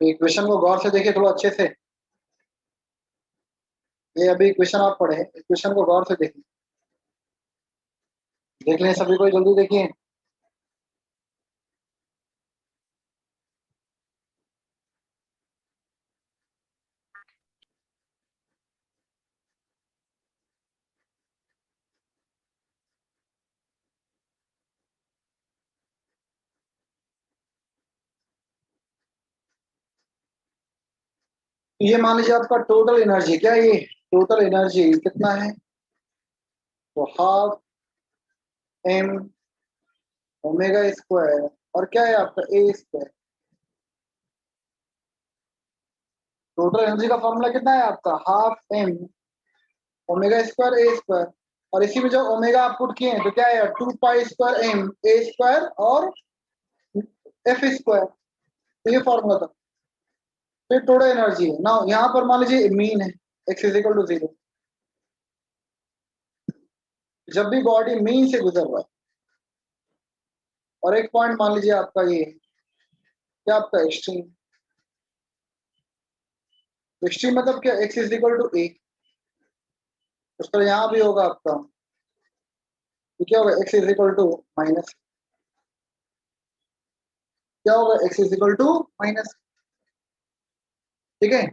तो इक्वेशन को गौर से देखिए थोड़ा अच्छे से। ये अभी इक्वेशन आप पढ़े, इक्वेशन को गौर से देखिए, देख लें सभी को, जल्दी देखिए। ये मान लीजिए आपका टोटल एनर्जी, क्या ये टोटल एनर्जी कितना है? तो हाफ एम ओमेगा स्क्वायर, और क्या है आपका ए स्क्वायर। टोटल एनर्जी का फॉर्मूला कितना है आपका? Half M omega square A square, और इसी में जो ओमेगा आप पुट किए हैं तो क्या है? 2 pi square M A square और एफ स्क्वायर। तो ये फॉर्मूला था। फिर टोटल एनर्जी है ना, यहाँ पर मान लीजिए मीन है, एक्स इज इक्वल टू 0। जब भी बॉडी मीन से गुजर रहा है, और एक पॉइंट मान लीजिए आपका ये क्या आपका एक्सट्रीम। एक्सट्रीम मतलब क्या? X is equal to A. उस तरह यहाँ भी होगा आपका, तो क्या होगा? X is equal to minus, क्या होगा? X is equal to minus. ठीक है।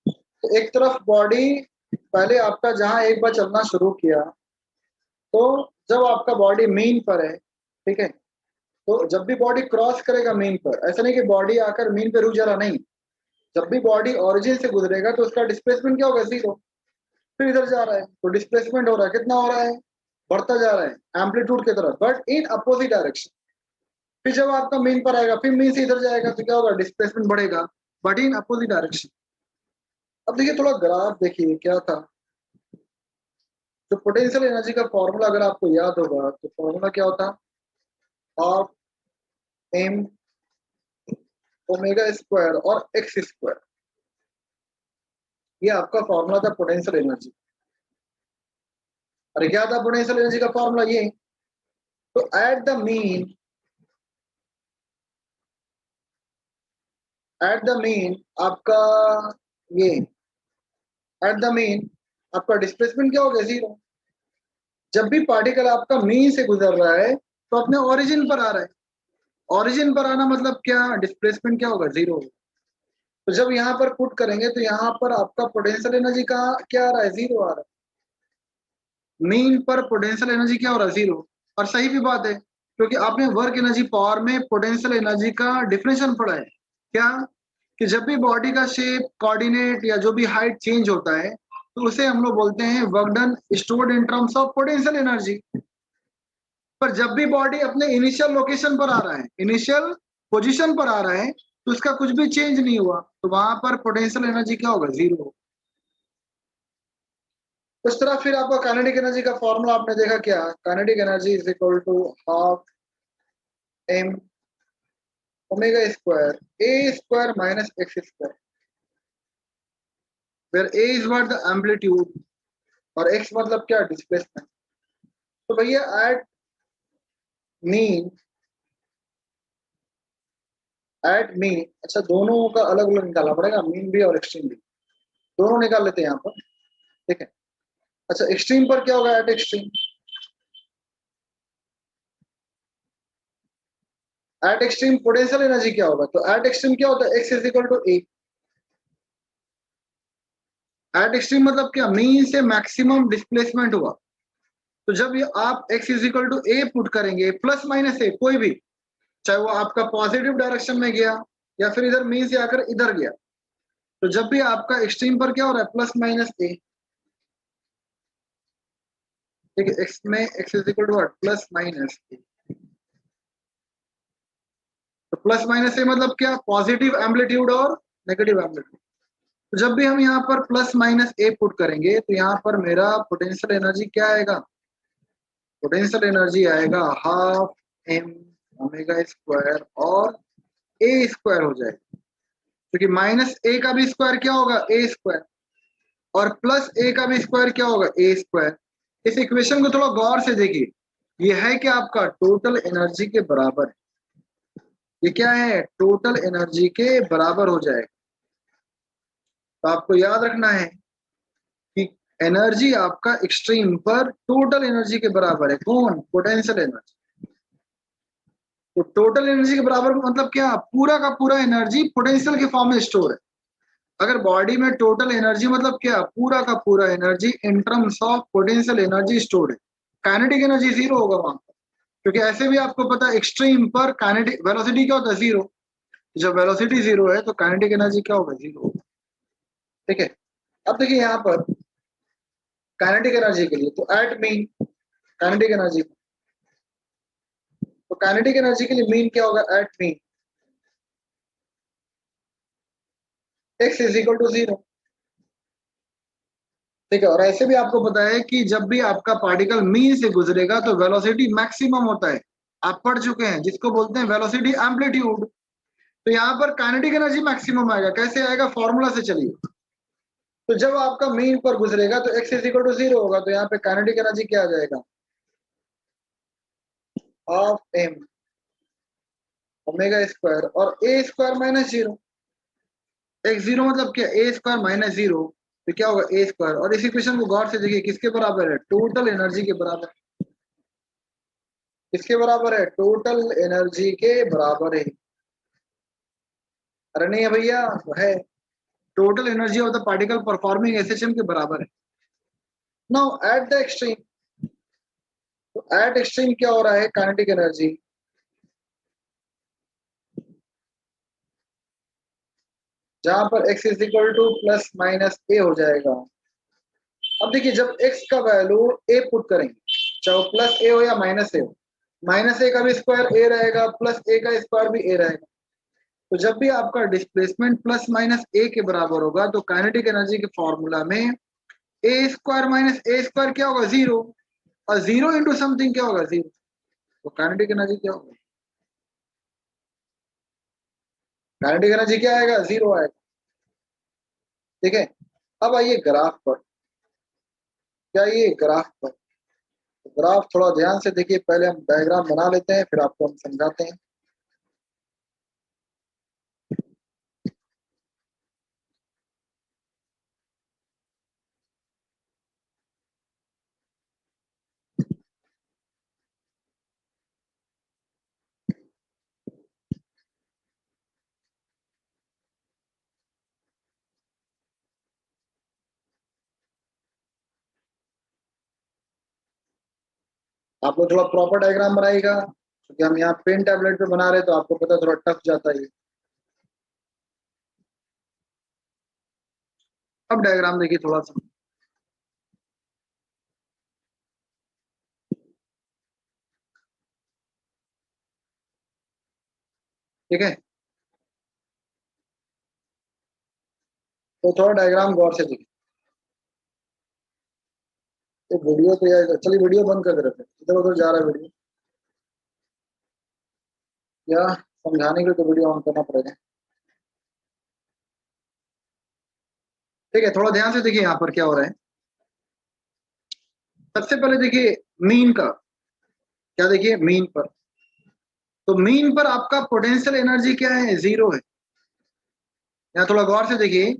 तो एक तरफ बॉडी पहले आपका जहां एक बार चलना शुरू किया, तो जब आपका बॉडी मीन पर है, ठीक है, तो जब भी बॉडी क्रॉस करेगा मीन पर, ऐसा नहीं कि बॉडी आकर मीन पे रुक जा रहा, नहीं। जब भी बॉडी ओरिजिन से गुजरेगा तो उसका डिस्प्लेसमेंट क्या होगा? 0। फिर इधर जा रहा है तो डिस्प्लेसमेंट हो रहा है, कितना हो रहा है? बढ़ता जा रहा है एम्पलीट्यूड की तरफ, बट इन अपोजिट डायरेक्शन। फिर जब आपका मीन पर आएगा, फिर मीन से इधर जाएगा तो क्या होगा? डिस्प्लेसमेंट बढ़ेगा, बट इन अपोजिट डायरेक्शन। अब देखिए थोड़ा ग्राफ देखिए क्या था। तो पोटेंशियल एनर्जी का फॉर्मूला अगर आपको याद होगा तो फॉर्मूला क्या होता? हाफ एम ओमेगा स्क्वायर और एक्स स्क्वायर। ये आपका फॉर्मूला था पोटेंशियल एनर्जी। अरे क्या था पोटेंशियल एनर्जी का फॉर्मूला? ये तो एट द मीन आपका ये एट द मीन आपका डिस्प्लेसमेंट क्या हो गया? 0। जब भी पार्टिकल आपका मीन से गुजर रहा है तो अपने ओरिजिन पर आ रहा है। ओरिजिन पर आना मतलब क्या? डिस्प्लेसमेंट क्या होगा? 0। तो जब यहाँ पर पुट करेंगे तो यहाँ पर आपका पोटेंशियल एनर्जी का क्या आ रहा है? 0 आ रहा है। मीन पर पोटेंशियल एनर्जी क्या हो रहा है? 0। और सही भी बात है, क्योंकि आपने वर्क एनर्जी पावर में पोटेंशियल एनर्जी का डिफिनेशन पढ़ा है। क्या? कि जब भी बॉडी का शेप, कोऑर्डिनेट या जो भी हाइट चेंज होता है तो उसे हम लोग बोलते हैं work done stored in terms of potential energy. पर जब भी बॉडी अपने इनिशियल लोकेशन पर आ रहा है, इनिशियल पोजीशन पर आ रहा है, तो उसका कुछ भी चेंज नहीं हुआ, तो वहां पर पोटेंशियल एनर्जी क्या होगा? 0। उस तरह फिर आपका काइनेटिक एनर्जी का फॉर्मूला आपने देखा क्या? Kinetic energy is equal to half M omega square A square minus X square, where A is what? The amplitude, और एक्स मतलब क्या? डिस्प्लेसमेंट। तो भैया एट मीन, एट मीन, अच्छा दोनों का अलग अलग निकालना पड़ेगा, मीन भी और एक्सट्रीम भी। दोनों निकाल लेते हैं यहाँ पर, ठीक है। अच्छा एक्सट्रीम पर क्या होगा? At extreme, at extreme potential energy क्या होगा? तो एट एक्सट्रीम क्या होता है? X is equal to A. At extreme मतलब क्या? मीन से मैक्सिमम डिस्प्लेसमेंट हुआ। तो जब ये आप X is equal to A put करेंगे, प्लस माइनस ए कोई भी, चाहे वो आपका पॉजिटिव डायरेक्शन में गया या फिर इधर मीन से आकर इधर गया, तो जब भी आपका एक्सट्रीम पर क्या हो रहा है? Plus minus a. ठीक है, एक्स में x is equal to what? Plus minus a. तो प्लस माइनस ए मतलब क्या? पॉजिटिव एम्पलीट्यूड और नेगेटिव एम्पलीट्यूड। तो जब भी हम यहाँ पर प्लस माइनस ए पुट करेंगे तो यहाँ पर मेरा पोटेंशियल एनर्जी क्या आएगा? पोटेंशियल एनर्जी आएगा हाफ एम ओमेगा स्क्वायर और ए स्क्वायर हो जाएगा, क्योंकि माइनस ए का भी स्क्वायर क्या होगा? ए स्क्वायर, और प्लस ए का भी स्क्वायर क्या होगा? ए स्क्वायर। इस इक्वेशन को थोड़ा गौर से देखिए, यह है कि आपका टोटल एनर्जी के बराबर है। ये क्या है, टोटल एनर्जी के बराबर हो जाएगा। तो आपको याद रखना है कि एनर्जी आपका एक्सट्रीम पर टोटल एनर्जी के बराबर है। कौन? Potential energy. तो टोटल एनर्जी के बराबर मतलब क्या, पूरा का पूरा एनर्जी पोटेंशियल के फॉर्म में स्टोर है। अगर बॉडी में टोटल एनर्जी मतलब क्या, पूरा का पूरा energy in terms of potential energy store है। काइनेटिक एनर्जी जीरो होगा वहां पर, क्योंकि ऐसे भी आपको पता है एक्सट्रीम पर काइनेटिक वेलोसिटी क्या होता है, जीरो। जब वेलोसिटी जीरो है तो काइनेटिक एनर्जी क्या होगा, जीरो होगा। ठीक है। अब देखिए यहाँ पर काइनेटिक एनर्जी के लिए, तो एट मीन काइनेटिक एनर्जी, तो काइनेटिक एनर्जी के लिए मीन क्या होगा, at mean x is equal to zero. ठीक है। और ऐसे भी आपको पता है कि जब भी आपका पार्टिकल मीन से गुजरेगा तो वेलोसिटी मैक्सिमम होता है। आप पढ़ चुके हैं, जिसको बोलते हैं वेलोसिटी एम्पलीट्यूड। तो यहाँ पर काइनेटिक एनर्जी मैक्सिमम आएगा। कैसे आएगा, फॉर्मूला से चलिए। तो जब आपका मीन पर गुजरेगा तो x is equal to zero होगा, तो यहाँ पे काइनेटिक एनर्जी क्या आ जाएगा, हाफ m ओमेगा स्क्वायर और a square minus zero. X zero मतलब क्या, ए स्क्वायर माइनस जीरो, तो क्या होगा ए स्क्वायर। और इस इक्वेशन को गौर से देखिए, किसके बराबर है, टोटल एनर्जी के बराबर। किसके बराबर है, टोटल एनर्जी के बराबर है। अरे नहीं है भैया, है। Total energy of the particle performing oscillation के बराबर है। नाउ एट द एक्सट्रीम, तो एट एक्सट्रीम क्या हो रहा है, काइनेटिक एनर्जी जहां पर x is equal to plus minus a हो जाएगा। अब देखिए, जब x का वैल्यू a पुट करेंगे, चाहे वो प्लस ए हो या माइनस ए हो, माइनस ए का भी स्क्वायर ए रहेगा, प्लस ए का स्क्वायर भी ए रहेगा। तो जब भी आपका डिस्प्लेसमेंट प्लस माइनस ए के बराबर होगा तो काइनेटिक एनर्जी के फॉर्मूला में ए स्क्वायर माइनस ए स्क्वायर क्या होगा, जीरो। और जीरो इंटू समथिंग क्या होगा, जीरो। तो काइनेटिक एनर्जी क्या होगा, काइनेटिक एनर्जी क्या आएगा, जीरो आएगा। ठीक है। अब आइए ग्राफ पर, क्या ये ग्राफ पर, तो ग्राफ थोड़ा ध्यान से देखिए। पहले हम डायग्राम बना लेते हैं, फिर आपको हम समझाते हैं। आप लोग थोड़ा प्रॉपर डायग्राम बनाइएगा, क्योंकि हम यहाँ पेन टैबलेट पे बना रहे हैं, तो आपको पता थोड़ा टफ जाता है। अब डायग्राम देखिए थोड़ा सा। ठीक है। तो थोड़ा डायग्राम गौर से देखिए। तो वीडियो तो यार, चलिए वीडियो बंद कर देते हैं, इधर उधर जा रहा है वीडियो, या समझाने के लिए तो वीडियो ऑन करना पड़ेगा। ठीक है, थोड़ा ध्यान से देखिए यहाँ पर क्या हो रहा है। सबसे पहले देखिए मीन का, क्या देखिए मीन पर, तो मीन पर आपका पोटेंशियल एनर्जी क्या है, जीरो है। यहाँ थोड़ा गौर से देखिए,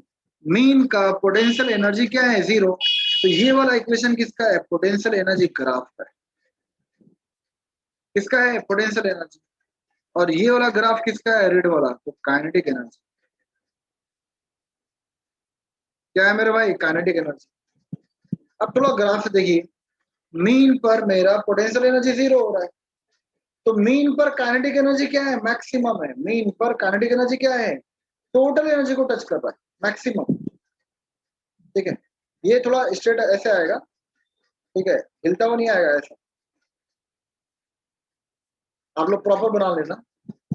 मीन का पोटेंशियल एनर्जी क्या है, जीरो। तो ये वाला इक्वेशन किसका है, पोटेंशियल एनर्जी ग्राफ का है। किसका है, पोटेंशियल एनर्जी। और ये वाला ग्राफ किसका है, रेड वाला, तो काइनेटिक एनर्जी। क्या है मेरे भाई, काइनेटिक एनर्जी। अब थोड़ा ग्राफ से देखिए, मीन पर मेरा पोटेंशियल एनर्जी जीरो हो रहा है, तो मीन पर काइनेटिक एनर्जी क्या है, मैक्सिमम है। मीन पर काइनेटिक एनर्जी क्या है, टोटल एनर्जी को टच कर रहा है, मैक्सिमम। ठीक है। ये थोड़ा स्ट्रेट ऐसे आएगा, ठीक है, हिलता हुआ नहीं आएगा ऐसा। आप लोग प्रॉपर बना लेना।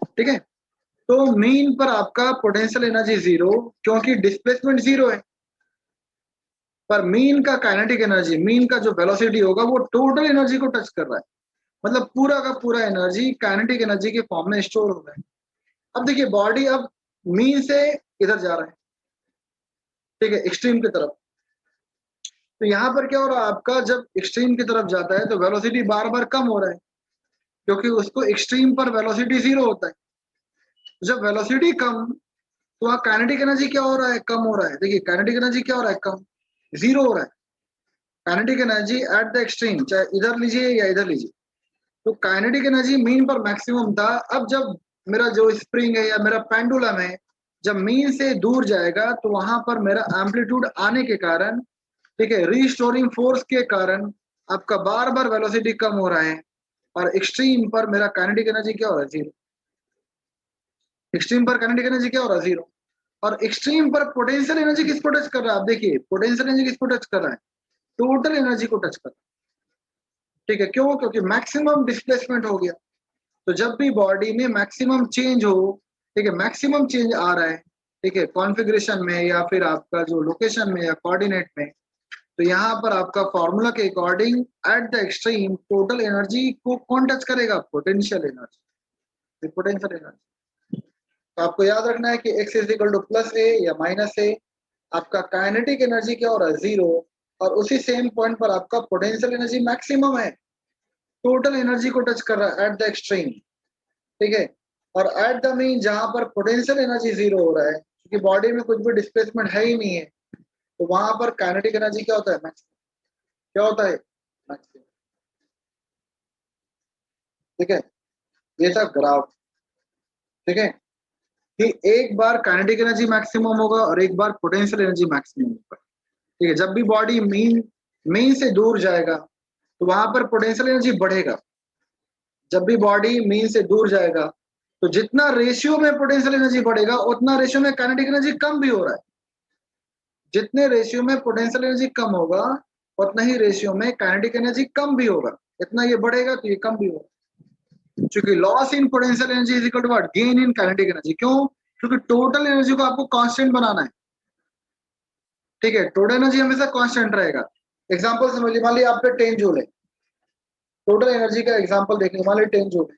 ठीक है। तो मीन पर आपका पोटेंशियल एनर्जी जीरो, क्योंकि डिस्प्लेसमेंट जीरो है। पर मीन का काइनेटिक एनर्जी, मीन का जो वेलोसिटी होगा वो टोटल एनर्जी को टच कर रहा है, मतलब पूरा का पूरा एनर्जी काइनेटिक एनर्जी के फॉर्म में स्टोर हो रहा है। अब देखिए बॉडी अब मीन से इधर जा रहा है, ठीक है, एक्सट्रीम की तरफ। तो यहाँ पर क्या हो रहा है आपका, जब एक्सट्रीम की तरफ जाता है तो वेलोसिटी बार बार कम हो रहा है, क्योंकि उसको एक्सट्रीम पर वेलोसिटी जीरो होता है। जब वेलोसिटी कम, तो वहाँ काइनेटिक एनर्जी क्या हो रहा है, कम हो रहा है। देखिए काइनेटिक एनर्जी क्या हो रहा है, कम, जीरो हो रहा है। Kinetic energy at the extreme, चाहे इधर लीजिए या इधर लीजिए, तो काइनेटिक एनर्जी मीन पर मैक्सिमम था। अब जब मेरा जो स्प्रिंग है या मेरा पेंडुलम है, जब मीन से दूर जाएगा तो वहां पर मेरा एम्पलीट्यूड आने के कारण, ठीक है, रीस्टोरिंग फोर्स के कारण आपका बार बार वेलोसिटी कम हो रहा है, और एक्सट्रीम पर मेरा काइनेटिक एनर्जी क्या हो रहा है, जीरो। एक्सट्रीम पर काइनेटिक एनर्जी क्या हो रहा है, जीरो। और एक्सट्रीम पर पोटेंशियल एनर्जी किसको टच कर रहा है, आप देखिए पोटेंशियल एनर्जी किसको टच कर रहा है, टोटल एनर्जी को टच कर रहा है। ठीक है, क्यों, क्योंकि मैक्सिमम डिस्प्लेसमेंट हो गया। तो जब भी बॉडी में मैक्सिमम चेंज हो, ठीक है, मैक्सिमम चेंज आ रहा है, ठीक है, कॉन्फ़िगरेशन में या फिर आपका जो लोकेशन में या कोऑर्डिनेट में, तो यहाँ पर आपका फॉर्मूला के according eight the extreme total energy को कौन टच करेगा, पोटेंशियल एनर्जी, पोटेंशियल एनर्जी। तो आपको याद रखना है कि x is equal to plus a या माइनस ए, आपका काइनेटिक एनर्जी क्या हो रहा है, जीरो, और उसी सेम पॉइंट पर आपका पोटेंशियल एनर्जी मैक्सिमम है, टोटल एनर्जी को टच कर रहा है एट द एक्सट्रीम। ठीक है, और एट द मीन जहां पर पोटेंशियल एनर्जी जीरो हो रहा है, क्योंकि बॉडी में कुछ भी डिस्प्लेसमेंट है ही नहीं है, तो वहां पर काइनेटिक एनर्जी क्या होता है, मैक्सिमम। क्या होता है, मैक्सिमम। ठीक है, ये था ग्राफ। ठीक है, कि एक बार काइनेटिक एनर्जी मैक्सिमम होगा और एक बार पोटेंशियल एनर्जी मैक्सिमम होगा। ठीक है, जब भी बॉडी मीन मीन से दूर जाएगा तो वहां पर पोटेंशियल एनर्जी बढ़ेगा। जब भी बॉडी मीन से दूर जाएगा, तो जितना रेशियो में पोटेंशियल एनर्जी बढ़ेगा उतना रेशियो में काइनेटिक एनर्जी कम भी हो रहा है। जितने रेशियो में पोटेंशियल एनर्जी कम होगा, उतना ही रेशियो में काइनेटिक एनर्जी कम भी होगा। इतना ये बढ़ेगा तो ये कम भी होगा, क्योंकि loss in potential energy is equal to what, gain in kinetic energy. क्यों, क्योंकि टोटल एनर्जी को आपको कांस्टेंट बनाना है। ठीक है, टोटल एनर्जी हमेशा कांस्टेंट रहेगा। एग्जांपल समझिए, मान लीजिए आप पे 10 जूल है, टोटल एनर्जी का एग्जांपल देखिए, मान लीजिए 10 जूल है।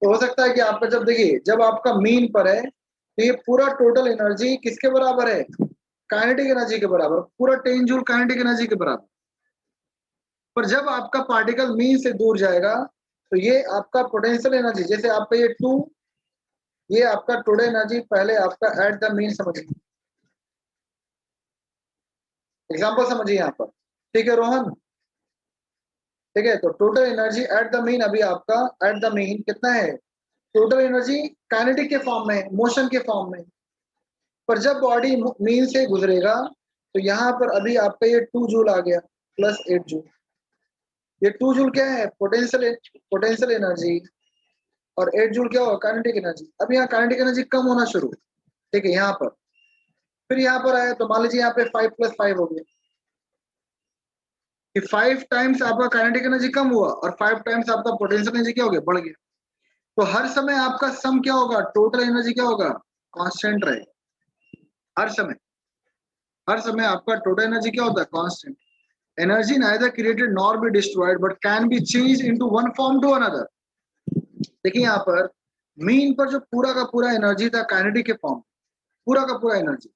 तो हो सकता है कि आपका, जब देखिए जब आपका मीन पर है, तो ये पूरा टोटल एनर्जी किसके बराबर है, काइनेटिक एनर्जी के बराबर, पूरा 10 जूल काइनेटिक एनर्जी के बराबर। पर जब आपका पार्टिकल मीन से दूर जाएगा, तो ये आपका पोटेंशियल एनर्जी, जैसे आपका ये 2, ये आपका टोटल एनर्जी पहले आपका एट द मीन समझिए, एग्जांपल समझिए यहाँ पर। ठीक है रोहन, ठीक है, तो total energy at the mean, अभी आपका एट द मीन कितना है, टोटल एनर्जी काइनेटिक के फॉर्म में, मोशन के फॉर्म में। पर जब बॉडी मीन से गुजरेगा, तो यहाँ पर अभी आपका ये 2 जूल आ गया प्लस 8 जूल। ये 2 जूल क्या है, पोटेंशियल एनर्जी, और 8 जूल क्या होगा, काइनेटिक एनर्जी। अब यहाँ काइनेटिक एनर्जी कम होना शुरू, ठीक है, यहाँ पर। फिर यहाँ पर आया तो मान लीजिए यहाँ पे 5 + 5 हो गया, कि 5 टाइम्स आपका काइनेटिक एनर्जी कम हुआ और 5 टाइम्स आपका पोटेंशियल एनर्जी क्या हो गया, बढ़ गया। तो हर समय आपका सम क्या होगा, टोटल एनर्जी क्या होगा, कांस्टेंट रहेगा। हर समय, हर समय आपका टोटल एनर्जी क्या होता है, constant. Energy neither created nor be destroyed but can be changed into one form to another। देखिए यहाँ पर मीन पर जो पूरा का पूरा एनर्जी था काइनेटिक के फॉर्म, पूरा का पूरा एनर्जी,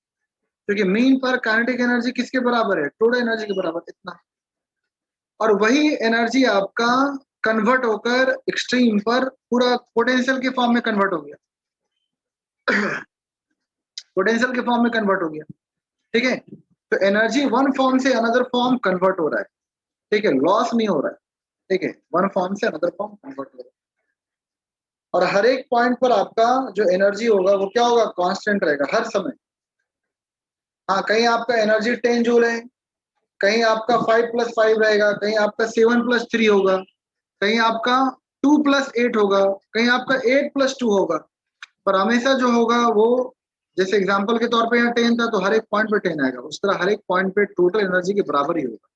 क्योंकि मीन पर काइनेटिक एनर्जी किसके बराबर है, टोटल एनर्जी के बराबर, इतना। और वही एनर्जी आपका कन्वर्ट होकर एक्सट्रीम पर पूरा पोटेंशियल के फॉर्म में कन्वर्ट हो गया, पोटेंशियल के फॉर्म में कन्वर्ट हो गया। ठीक है, तो एनर्जी वन फॉर्म से अनदर फॉर्म कन्वर्ट हो रहा है। ठीक है, लॉस नहीं हो रहा है। ठीक है, वन फॉर्म से अनदर फॉर्म कन्वर्ट हो रहा है, और हर एक पॉइंट पर आपका जो एनर्जी होगा वो क्या होगा, कांस्टेंट रहेगा हर समय। हाँ, कहीं आपका एनर्जी 10 जूल है, कहीं आपका 5 + 5 रहेगा, कहीं आपका 7 + 3 होगा, कहीं आपका 2 + 8 होगा, कहीं आपका 8 + 2 होगा। पर हमेशा जो होगा वो, जैसे एग्जांपल के तौर पे यहाँ 10 था, तो हर एक पॉइंट पे 10 आएगा, उस तरह हर एक पॉइंट पे टोटल एनर्जी के बराबर ही होगा।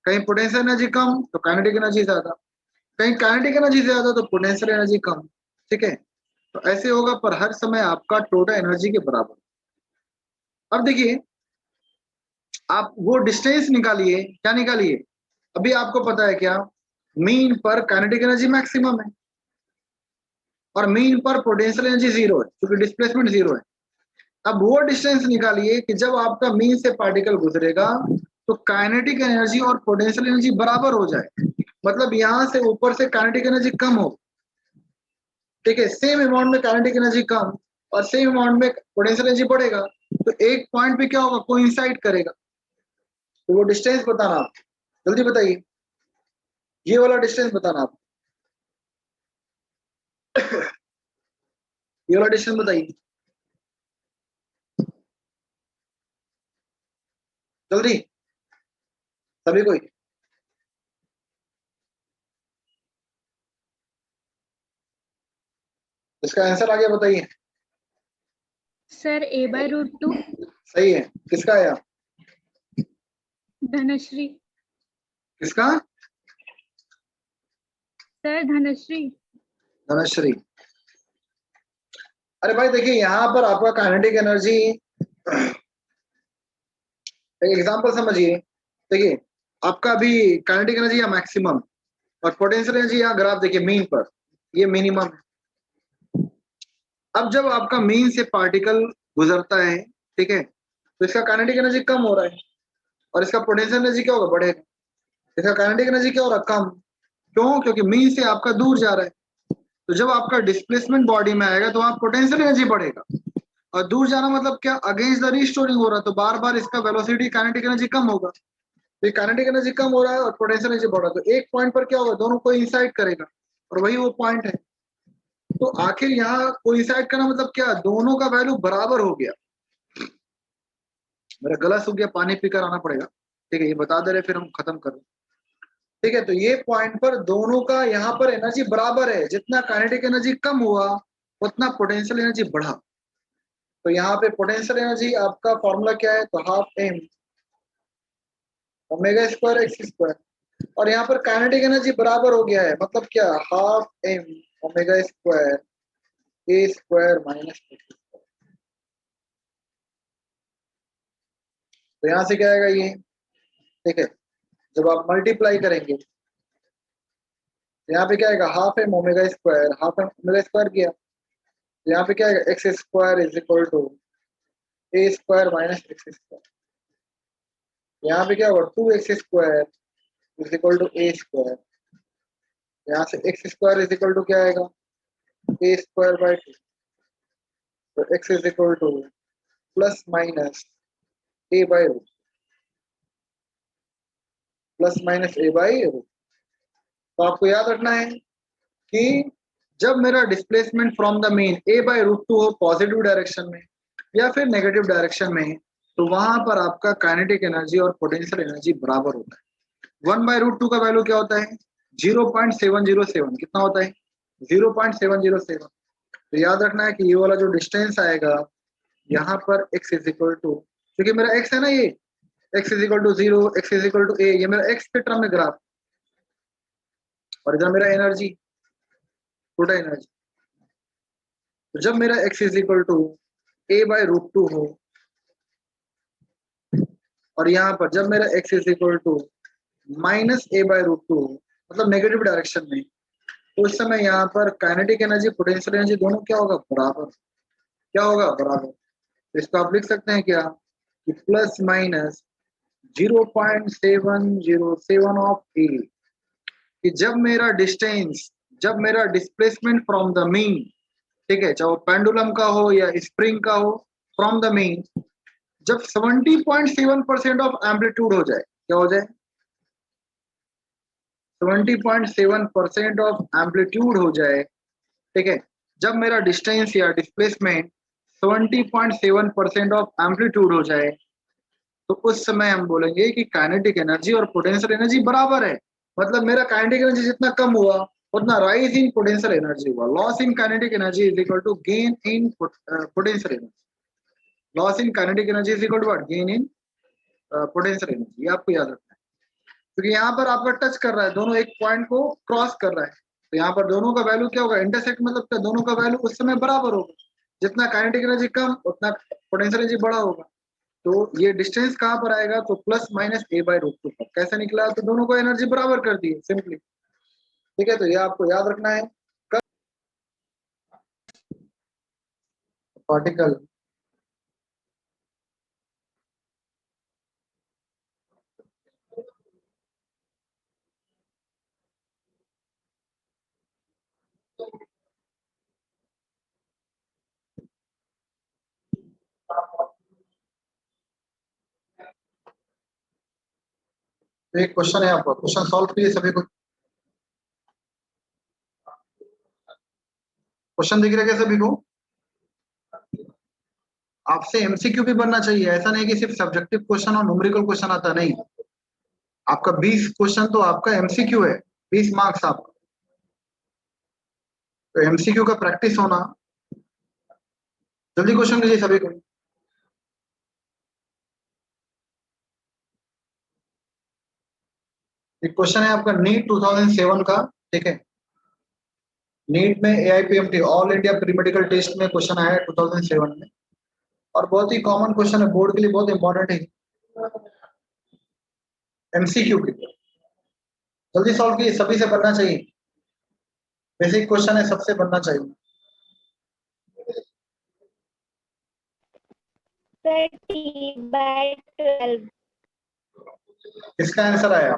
कहीं पोटेंशियल एनर्जी कम तो काइनेटिक एनर्जी ज्यादा, कहीं काइनेटिक एनर्जी ज्यादा तो पोटेंशियल एनर्जी कम। ठीक है, तो ऐसे होगा, पर हर समय आपका टोटल एनर्जी के बराबर। अब देखिए, आप वो डिस्टेंस निकालिए, क्या निकालिए, अभी आपको पता है क्या, मीन पर काइनेटिक एनर्जी मैक्सिमम है और मीन पर पोटेंशियल एनर्जी जीरो है, क्योंकि डिस्प्लेसमेंट जीरो है। अब वो डिस्टेंस निकालिए कि जब आपका मीन से पार्टिकल गुजरेगा तो काइनेटिक एनर्जी और पोटेंशियल एनर्जी बराबर हो जाए, मतलब यहां से ऊपर से काइनेटिक एनर्जी कम हो, ठीक है, सेम अमाउंट में काइनेटिक एनर्जी कम और सेम अमाउंट में पोटेंशियल एनर्जी बढ़ेगा, तो एक पॉइंट पे क्या होगा, कोइंसाइड करेगा। तो वो डिस्टेंस बताना आप, जल्दी बताइए, ये वाला डिस्टेंस बताना आप, ये वाला डिस्टेंस बताइए जल्दी, सभी कोई। इसका आंसर आ गया, बताइए। Sir a/√2। सही है, किसका आया? धनश्री। किसका? सर धनश्री। धनश्री। अरे भाई देखिए, यहाँ पर आपका काइनेटिक एनर्जी, एक एग्जांपल समझिए। देखिए, आपका अभी काइनेटिक एनर्जी या मैक्सिमम और पोटेंशियल एनर्जी यहाँ ग्राफ देखिए, मीन पर ये मिनिमम है। अब जब आपका मीन से पार्टिकल गुजरता है, ठीक है, तो इसका काइनेटिक एनर्जी कम हो रहा है और इसका पोटेंशियल एनर्जी क्या होगा, बढ़ेगा। इसका काइनेटिक एनर्जी क्या हो रहा है, कम। क्यों? क्योंकि मीन से आपका दूर जा रहा है। तो जब आपका डिस्प्लेसमेंट बॉडी में आएगा तो वहां पोटेंशियल एनर्जी बढ़ेगा, और दूर जाना मतलब क्या, अगेंस्ट द रीस्टोरिंग हो रहा है, तो बार बार इसका वेलोसिटी काइनेटिक एनर्जी कम होगा। तो काइनेटिक एनर्जी कम हो रहा है और पोटेंशियल एनर्जी बढ़ रहा है, तो एक पॉइंट पर क्या होगा, दोनों को इंसाइड करेगा, और वही वो पॉइंट है। तो आखिर यहाँ को इंसाइड करना मतलब क्या, दोनों का वैल्यू बराबर हो गया। मेरा गला सूख गया, पानी पीकर आना पड़ेगा। ठीक है, ये बता दे रहे, फिर हम खत्म कर रहे। ठीक है, तो ये पॉइंट पर दोनों का यहाँ पर एनर्जी बराबर है, जितना काइनेटिक एनर्जी कम हुआ उतना पोटेंशियल एनर्जी बढ़ा। तो यहाँ पे पोटेंशियल एनर्जी आपका फॉर्मूला क्या है, तो half M omega square X square, और यहाँ पर काइनेटिक एनर्जी बराबर हो गया है, मतलब क्या, half M omega square A square minus X square. तो यहाँ से क्या आएगा ये, ठीक है, जब आप मल्टीप्लाई करेंगे तो यहाँ पे क्या आएगा, half M omega square, half M omega square किया, तो यहाँ पे क्या आएगा, X square is equal to A square minus X square. यहाँ पे क्या होगा, two X square is equal to A square. यहाँ से X square is equal to क्या आएगा, ए स्क्वायर बाई टू। तो X is equal to plus minus A by root, plus minus A by root. तो आपको याद रखना है कि जब मेरा displacement from the mean A by root two हो पॉजिटिव डायरेक्शन में या फिर नेगेटिव डायरेक्शन में, तो वहां पर आपका काइनेटिक एनर्जी और पोटेंशियल एनर्जी बराबर होता है। 1/√2 का वैल्यू क्या होता है, 0.707। कितना होता है, 0.707। तो याद रखना है कि ये वाला जो डिस्टेंस आएगा यहाँ पर x इज इक्वल टू, क्योंकि मेरा x है ना, ये x is equal to 0, x is equal to a, ये मेरा x के टर्म में ग्राफ, और इधर मेरा एनर्जी, टोटल एनर्जी। तो जब मेरा x is equal to a/√2 हो, और यहाँ पर जब मेरा x is equal to minus a/√2 हो, मतलब नेगेटिव डायरेक्शन में, तो उस समय यहाँ पर काइनेटिक एनर्जी पोटेंशियल एनर्जी दोनों क्या होगा, बराबर। क्या होगा, बराबर। तो इसको आप लिख सकते हैं क्या, कि प्लस माइनस 0.707 ऑफ ए, कि जब मेरा डिस्प्लेसमेंट फ्रॉम द मीन, ठीक है, चाहे वो पेंडुलम का हो या स्प्रिंग का हो, फ्रॉम द मीन जब 70.7% ऑफ एम्पलीट्यूड हो जाए, क्या हो जाए, 70.7% ऑफ एम्पलीट्यूड हो जाए, ठीक है, जब मेरा डिस्टेंस या डिस्प्लेसमेंट 70.7% ऑफ एम्पलीट्यूड हो जाए, तो उस समय हम बोलेंगे कि काइनेटिक एनर्जी और पोटेंशियल एनर्जी बराबर है। मतलब मेरा काइनेटिक एनर्जी जितना कम हुआ उतना राइज इन पोटेंशियल एनर्जी हुआ। Loss in kinetic energy is equal to gain in potential energy. Loss in kinetic energy is equal to what, gain in potential energy. ये आपको याद रखना है, क्योंकि यहाँ पर आपका टच कर रहा है, दोनों एक पॉइंट को क्रॉस कर रहा है, तो यहाँ पर दोनों का वैल्यू क्या होगा, इंटरसेक्ट, मतलब क्या, दोनों का वैल्यू उस समय बराबर होगा। जितना काइनेटिक एनर्जी कम उतना पोटेंशियल एनर्जी बड़ा होगा। तो ये डिस्टेंस कहाँ पर आएगा, तो प्लस माइनस a/√2 पर। कैसे निकला, तो दोनों को एनर्जी बराबर कर दी सिंपली। ठीक है, तो ये आपको याद रखना है। पार्टिकल तो एक क्वेश्चन है आपका, क्वेश्चन सॉल्व कीजिए सभी को। क्वेश्चन दिख रहा है क्या सभी को? आपसे एमसीक्यू भी बनना चाहिए, ऐसा नहीं कि सिर्फ सब्जेक्टिव क्वेश्चन और न्यूमेरिकल क्वेश्चन आता नहीं। आपका 20 क्वेश्चन तो आपका एमसीक्यू है, 20 मार्क्स आपका। तो एमसीक्यू का प्रैक्टिस होना। जल्दी क्वेश्चन कीजिए सभी को। एक क्वेश्चन है आपका नीट 2007 का, ठीक है। नीट में AIPMT all India pre medical test में क्वेश्चन आया है 2007 में, और बहुत ही कॉमन क्वेश्चन है, बोर्ड के लिए बहुत इंपॉर्टेंट है, एमसीक्यू के। जल्दी सॉल्व कीजिए, सभी से बनना चाहिए, बेसिक क्वेश्चन है, सबसे बनना चाहिए। 30/12। इसका आंसर आया,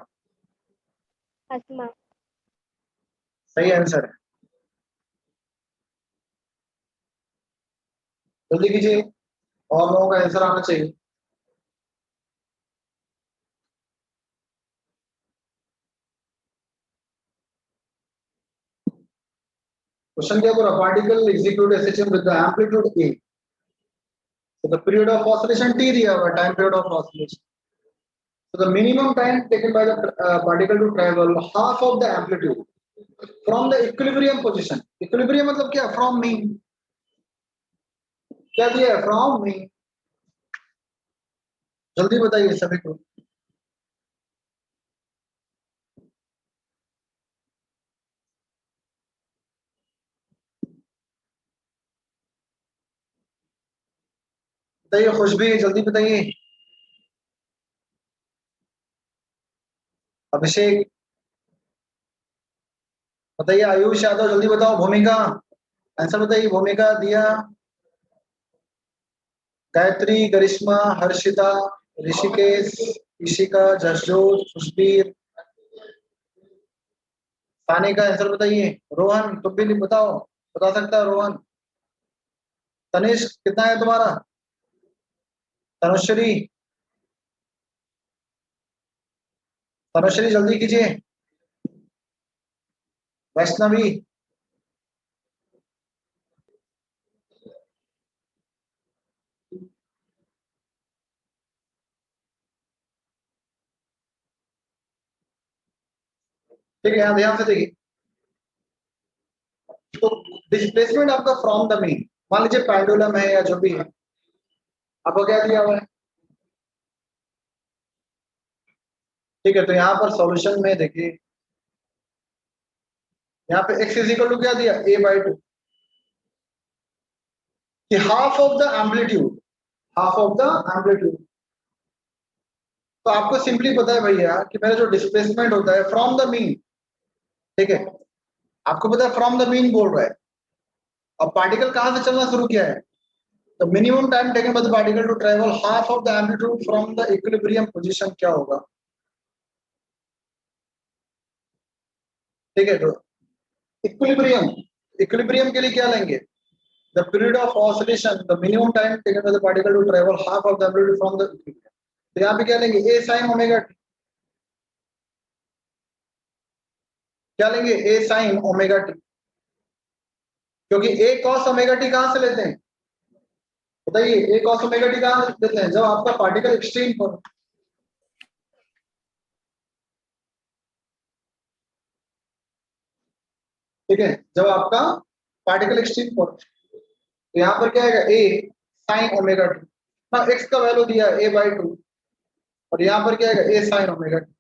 अस्मा। सही आंसर है। जल्दी कीजिए, और लोगों का आंसर आना चाहिए। क्वेश्चन क्या पूरा, particle execute SHM with the amplitude A, so the period of oscillation t दिया हुआ, time period of oscillation, so the minimum time taken by the particle to travel half of the amplitude from the equilibrium position। equilibrium मतलब क्या, from mean, क्या दिया है, from mean। जल्दी बताइए सभी को। बताइए खुशबी, जल्दी बताइए। अभिषेक बताइए, आयुष यादव जल्दी बताओ, भूमिका आंसर बताइए, भूमिका दिया, गायत्री, गरिश्मा, हर्षिता, ऋषिकेश, ईशिका, जसजोत, खुशबीर, सानी का आंसर बताइए। रोहन तुम भी बताओ, बता सकता है रोहन। तनिष्क कितना है तुम्हारा? तनुश्री, तनुश्री जल्दी कीजिए। वैष्णवी, ठीक है, यहाँ ध्यान से देखिए। तो डिस्प्लेसमेंट आपका फ्रॉम द मीन, मान लीजिए पेंडुलम है या जो भी है, आपको क्या दिया हुआ है, ठीक है। तो यहाँ पर सॉल्यूशन में देखिए, यहाँ पे x इज इक्वल टू क्या दिया, a/2, कि half of the amplitude, half of the amplitude. तो आपको सिंपली पता है भैया कि मेरा जो डिस्प्लेसमेंट होता है फ्रॉम द मीन, ठीक है, आपको पता है फ्रॉम द मीन बोल रहा है। अब पार्टिकल कहां से चलना शुरू किया है, तो minimum time taken by the particle to travel half of the amplitude from the equilibrium position क्या होगा, ठीक है। तो इक्विलिब्रियम, इक्विलिब्रियम के लिए क्या लेंगे, the period of oscillation, the minimum time taken by the particle to travel half of the amplitude from the equilibrium. तो यहाँ पे क्या लेंगे, ए साइन ओमेगा टी, क्या लेंगे, ए साइन ओमेगा टी, क्योंकि ए कॉस ओमेगा टी कहां से लेते हैं, बताइए, ए कॉस ओमेगा टी कहां से लेते हैं, जब आपका पार्टिकल एक्सट्रीम पर, ठीक है, जब आपका पार्टिकल एक्सट्रीम पर, तो यहाँ पर क्या आएगा, ए साइन ओमेगा टी, ना एक्स का वैल्यू दिया a/2, और यहाँ पर क्या आएगा, A sine omega T,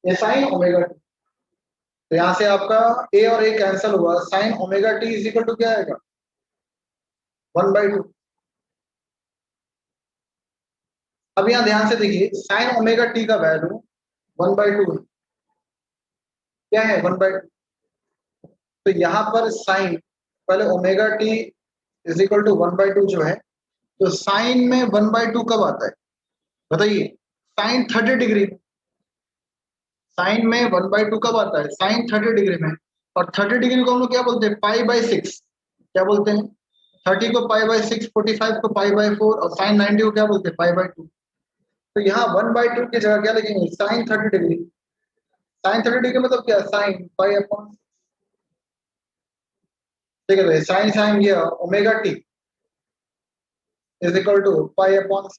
A sine omega T. तो यहाँ से आपका ए और ए कैंसिल हुआ, sine omega T is equal to क्या आएगा, 1/2। अब यहाँ ध्यान से देखिए, साइन ओमेगा टी का वैल्यू 1/2 है, क्या है 1/2। तो यहाँ पर साइन, पहले omega T is equal to 1/2 जो है, तो साइन में 1/2 कब आता है, बताइए, साइन 30 डिग्री, साइन में 1/2 कब आता है, साइन 30 डिग्री में। और 30 डिग्री को हम लोग क्या बोलते हैं, π/6, क्या बोलते हैं, 30 को π/6, 45 को π/4, और साइन 90 को क्या बोलते हैं, π/2। तो यहाँ 1/2 की जगह क्या लिखेंगे, साइन 30 डिग्री। साइन 30 डिग्री मतलब क्या, साइन पाई अपॉन, ठीक है, तो साइन साइन ये omega T is equal to pi upon 6।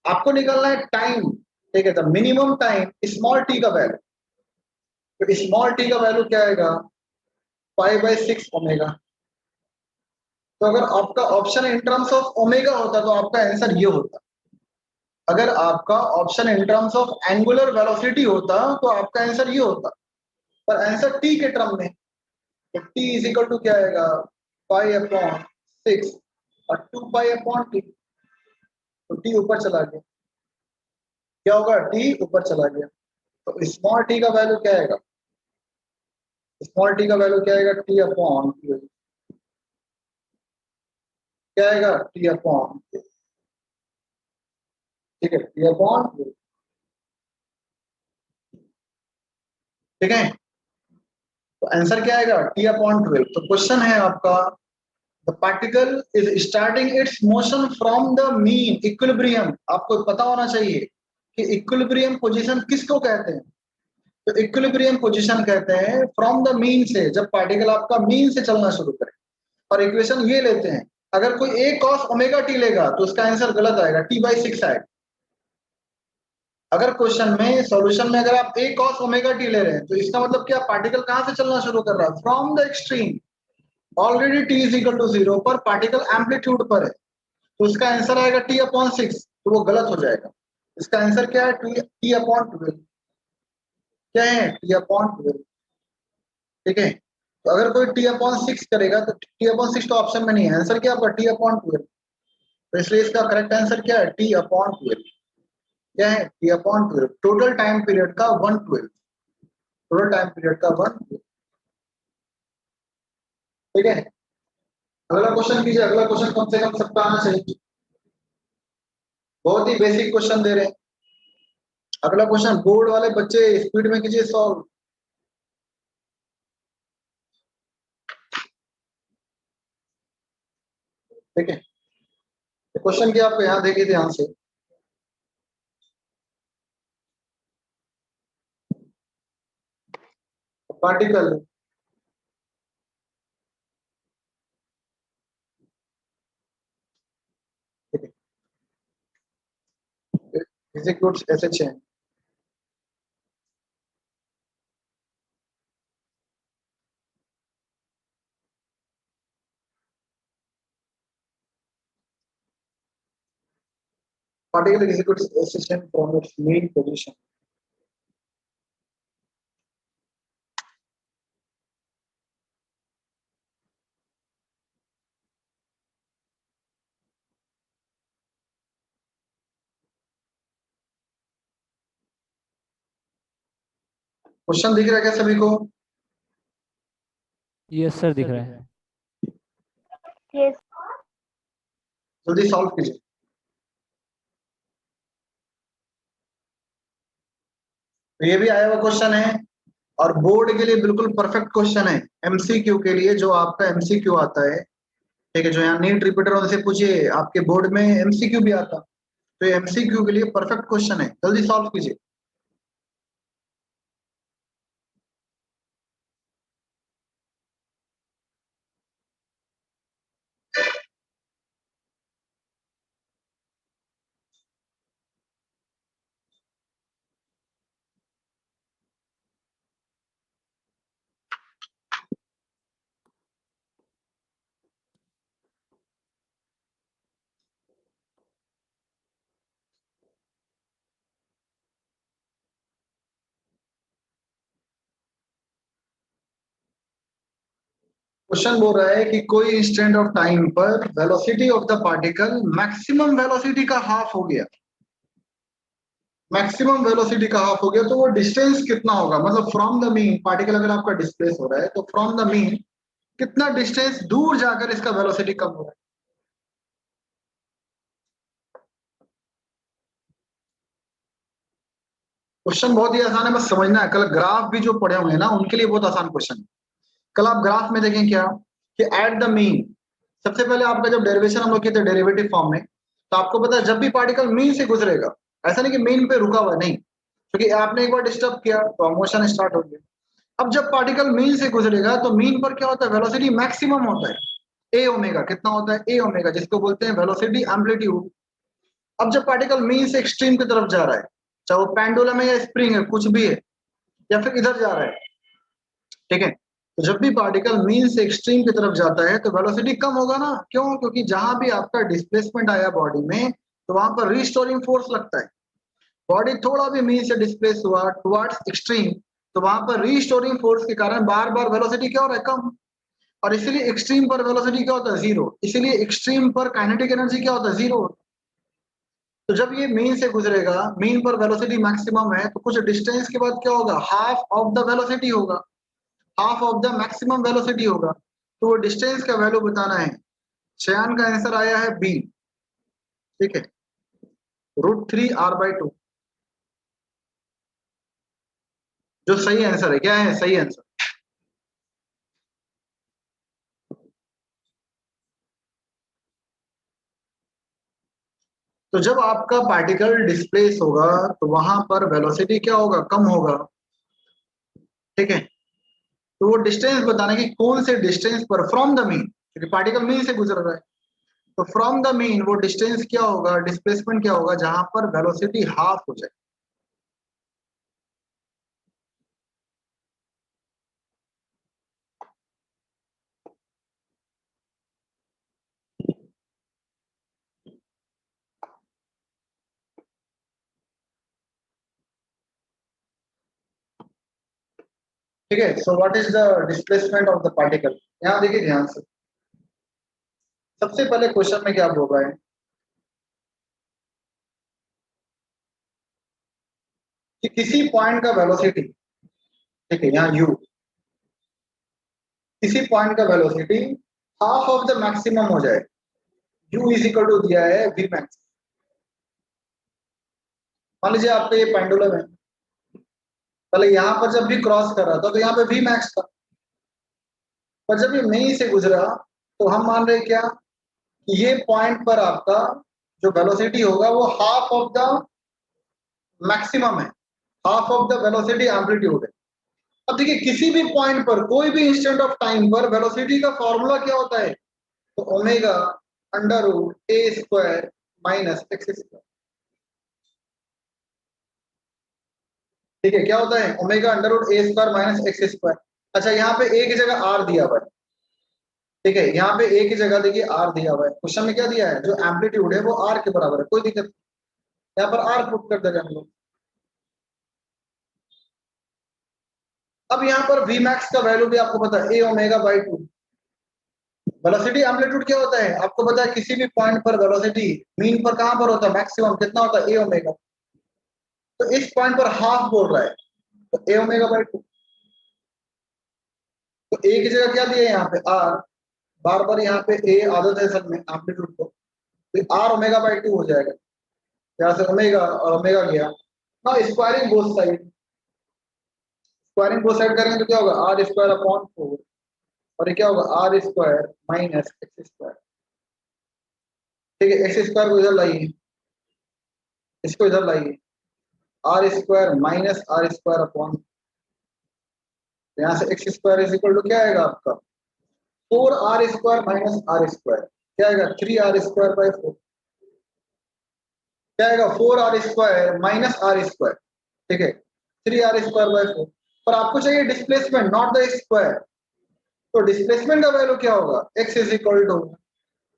आपको निकालना है टाइम, ठीक है, तो मिनिमम टाइम स्मॉल टी का वैल्यू, तो स्मॉल टी का वैल्यू क्या आएगा, पाई/6 ओमेगा। तो अगर आपका option in terms of omega होता तो आपका आंसर ये होता। अगर आपका option in terms of angular velocity होता तो आपका आंसर ये होता, पर आंसर टी के टर्म में, तो टी इज इक्वल टू क्या आएगा, पाई अपॉन 6 और 2 पाई अपॉन टी, तो टी ऊपर चला गया, क्या होगा, टी ऊपर चला गया। तो स्मॉल टी का वैल्यू क्या आएगा, स्मॉल टी का वैल्यू क्या आएगा, टी अपॉन, क्या आएगा, टी अपॉन, ठीक है, टी अपॉन, ठीक है, तो आंसर क्या आएगा, टी अपॉन 12। तो क्वेश्चन है आपका, the particle is starting it's motion from the mean equilibrium. आपको पता होना चाहिए कि इक्विलिब्रियम पोजीशन किसको कहते हैं। तो इक्विलिब्रियम पोजीशन कहते हैं फ्रॉम द मीन से, जब पार्टिकल आपका मीन से चलना शुरू करे। और इक्वेशन ये लेते हैं, अगर कोई a cos ओमेगा टी लेगा तो उसका आंसर गलत आएगा, t/6 आएगा। अगर क्वेश्चन में सॉल्यूशन में अगर आप a cos ओमेगा टी ले रहे हैं तो इसका मतलब क्या, पार्टिकल कहां से चलना शुरू कर रहा है, from the extreme. Already t is equal to 0 पर पार्टिकल एम्पलीट्यूड पर है, तो इसका आंसर आएगा t/6, तो वो गलत हो जाएगा। इसका आंसर क्या है, t/12, क्या है, t/12, ठीक है। तो अगर कोई t/6 करेगा तो t/6 तो ऑप्शन में नहीं है, आंसर क्या आपका t/12। तो इसलिए इसका करेक्ट आंसर क्या है, t/12, क्या है, t/12। टोटल टाइम पीरियड का 1/12, टोटल टाइम पीरियड का 1/12, ठीक है। अगला क्वेश्चन कीजिए, अगला क्वेश्चन कम से कम सबका आना चाहिए, बहुत ही बेसिक क्वेश्चन दे रहे हैं। अगला क्वेश्चन बोर्ड वाले बच्चे स्पीड में कीजिए सॉल्व, ठीक है। क्वेश्चन क्या आपको यहाँ देखिए ध्यान से, particle executes as a chain, particle executes as a chain from its main position। Question दिख रहा है क्या सभी को, यस सर दिख रहा है। Yes. जल्दी सॉल्व कीजिए। तो ये भी आया हुआ क्वेश्चन है और बोर्ड के लिए बिल्कुल परफेक्ट क्वेश्चन है, एमसीक्यू के लिए, जो आपका एमसीक्यू आता है, ठीक है, जो यहाँ नीट रिपीटर उनसे पूछिए, आपके बोर्ड में एमसीक्यू भी आता, तो एमसीक्यू के लिए परफेक्ट क्वेश्चन है, जल्दी सॉल्व कीजिए। क्वेश्चन बोल रहा है कि कोई इंस्टेंट ऑफ टाइम पर velocity of the particle maximum velocity का हाफ हो गया, मैक्सिमम वेलोसिटी का हाफ हो गया, तो वो डिस्टेंस कितना होगा, मतलब फ्रॉम द मीन, पार्टिकल अगर आपका डिस्प्लेस हो रहा है तो फ्रॉम द मीन कितना डिस्टेंस दूर जाकर इसका वेलोसिटी कम हो रहा है। क्वेश्चन बहुत ही आसान है, बस समझना है। कल ग्राफ भी जो पढ़े होंगे ना उनके लिए बहुत आसान क्वेश्चन है। कल आप ग्राफ में देखें क्या कि एट द मीन, सबसे पहले आपका जब डेरिवेशन हम लोग किए थे डेरिवेटिव फॉर्म में, तो आपको पता है जब भी पार्टिकल मीन से गुजरेगा, ऐसा नहीं कि मीन पे रुका हुआ है, नहीं, क्योंकि आपने एक बार डिस्टर्ब किया तो मोशन स्टार्ट हो गया। अब जब पार्टिकल मीन से गुजरेगा तो मीन पर क्या होता है, वेलोसिटी मैक्सिमम होता है, ए ओमेगा। कितना होता है, ए ओमेगा, जिसको बोलते हैं वेलोसिटी एम्पलीट्यूड। अब जब पार्टिकल मीन से एक्सट्रीम की तरफ जा रहा है, चाहे वो पेंडुलम है या स्प्रिंग है, कुछ भी है, या फिर इधर जा रहा है, ठीक है, तो जब भी पार्टिकल मीन से एक्सट्रीम की तरफ जाता है तो वेलोसिटी कम होगा ना, क्यों, क्योंकि जहां भी आपका डिस्प्लेसमेंट आया बॉडी में तो वहां पर रिस्टोरिंग फोर्स लगता है। बॉडी थोड़ा भी मीन से डिस्प्लेस हुआ टुवर्ड्स एक्सट्रीम तो वहां पर रिस्टोरिंग फोर्स के कारण बार बार वेलोसिटी क्या हो रहा है, कम। और इसीलिए एक्सट्रीम पर वेलोसिटी क्या होता है, जीरो। इसीलिए एक्सट्रीम पर काइनेटिक एनर्जी क्या होता है, जीरो। तो जब ये मीन से गुजरेगा, मीन पर वेलोसिटी मैक्सिमम है, तो कुछ डिस्टेंस के बाद क्या होगा, हाफ ऑफ द वेलोसिटी होगा, half of the maximum velocity होगा। तो वो डिस्टेंस का वैल्यू बताना है। शयान का आंसर आया है बी, ठीक है, √3r/2, जो सही आंसर है। क्या है सही आंसर? तो जब आपका पार्टिकल डिस्प्लेस होगा तो वहां पर वेलोसिटी क्या होगा, कम होगा, ठीक है। तो वो डिस्टेंस बताना कि कौन से डिस्टेंस पर फ्रॉम द मीन, क्योंकि पार्टिकल मीन से गुजर रहा है, तो फ्रॉम द मीन वो डिस्टेंस क्या होगा, डिस्प्लेसमेंट क्या होगा जहां पर वेलोसिटी हाफ हो जाए। ठीक है, so what is the displacement of the particle. यहाँ देखिए ध्यान से, सबसे पहले क्वेश्चन में क्या बोल रहा है कि किसी पॉइंट का वेलोसिटी, ठीक है, यहाँ यू, किसी पॉइंट का velocity half of the maximum हो जाए, यू इज इक्वल टू दिया है वी मैक्स। मान लीजिए आपका ये पेंडुलम है, पहले यहाँ पर जब भी क्रॉस कर रहा था तो यहाँ पे वी मैक्स था, पर जब ये मई से गुजरा तो हम मान रहे क्या कि ये पॉइंट पर आपका जो वेलोसिटी होगा वो हाफ ऑफ द मैक्सिमम है, half of the velocity amplitude है। अब देखिए किसी भी पॉइंट पर, कोई भी इंस्टेंट ऑफ टाइम पर वेलोसिटी का फॉर्मूला क्या होता है, तो ओमेगा √a² माइनस x²। ठीक है, क्या होता है, ओमेगा √a² माइनस x²। अच्छा, यहाँ पे एक ही जगह r दिया हुआ है, ठीक है, यहाँ पे एक ही जगह देखिए r दिया हुआ है। क्वेश्चन में क्या दिया है, जो एम्पलीट्यूड है वो r के बराबर है, कोई दिक्कत नहीं, यहाँ पर r पुट कर देगा हम लोग। अब यहाँ पर v मैक्स का वैल्यू भी आपको पता है, a ओमेगा/2। वेलोसिटी एम्पलीट्यूड क्या होता है आपको पता है, किसी भी पॉइंट पर वेलोसिटी मीन पर कहां पर होता है, मैक्सिमम कितना होता है, a ओमेगा। तो इस पॉइंट पर हाफ बोल रहा है, तो a ओमेगा/2। तो a की जगह क्या दिया है यहाँ पे r, बार बार यहाँ पे a आदत है सब में एम्पलीट्यूड को, तो r ओमेगा/2 हो जाएगा। यहाँ से ओमेगा और ओमेगा गया ना, squaring both side, squaring both side करेंगे तो क्या होगा, r² / 4, और ये क्या होगा, r² माइनस x²। ठीक है, x² को इधर लाइए, इसको इधर लाइए, r² माइनस r²/, यहाँ से x² इज इक्वल टू क्या आएगा आपका, 4r² माइनस r², क्या आएगा 3r²/4, क्या आएगा 4r² माइनस r², ठीक है 3r²/4। पर आपको चाहिए डिस्प्लेसमेंट, नॉट द स्क्वायर। तो डिस्प्लेसमेंट का वैल्यू क्या होगा, x is equal to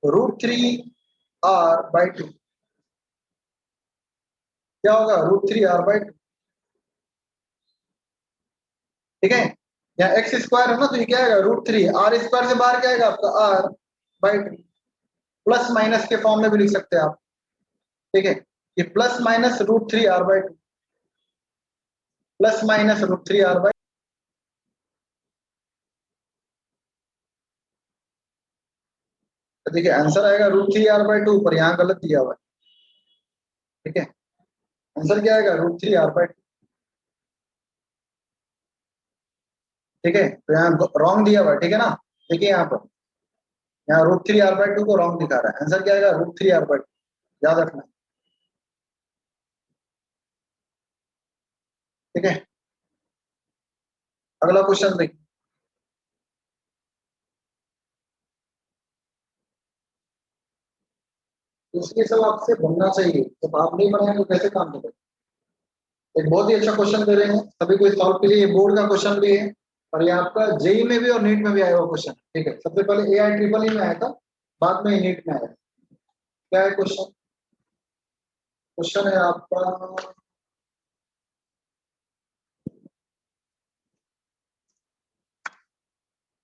√3r/2, क्या होगा √3r/2, ठीक है। यहाँ x² है ना, तो ये क्या आएगा √3, r² से बाहर क्या आएगा आपका r/2, प्लस माइनस के फॉर्म में भी लिख सकते हैं आप, ठीक है, ये plus minus √3r/2, plus minus √3r/2। तो देखिए आंसर आएगा √3r/2, पर यहाँ गलत दिया हुआ है, ठीक है, आंसर क्या आएगा √3r/2, ठीक है। तो यहाँ रॉन्ग दिया हुआ है, ठीक है ना, देखिए यहाँ पर, यहाँ √3r/2 को रॉन्ग दिखा रहा है, आंसर क्या आएगा √3r/2। याद रखना, ठीक है। अगला क्वेश्चन देखिए, इसके सब आपसे बनना चाहिए, जब आप नहीं बनाए तो कैसे काम करें। एक बहुत ही अच्छा क्वेश्चन दे रहे हैं सभी को सॉल्व के लिए, बोर्ड का क्वेश्चन भी है और ये आपका जेई में भी और नीट में भी आया हुआ क्वेश्चन, ठीक है। सबसे पहले एआई ट्रिपल ई में आया था, बाद में नीट में आया। क्या है क्वेश्चन? क्वेश्चन है आपका,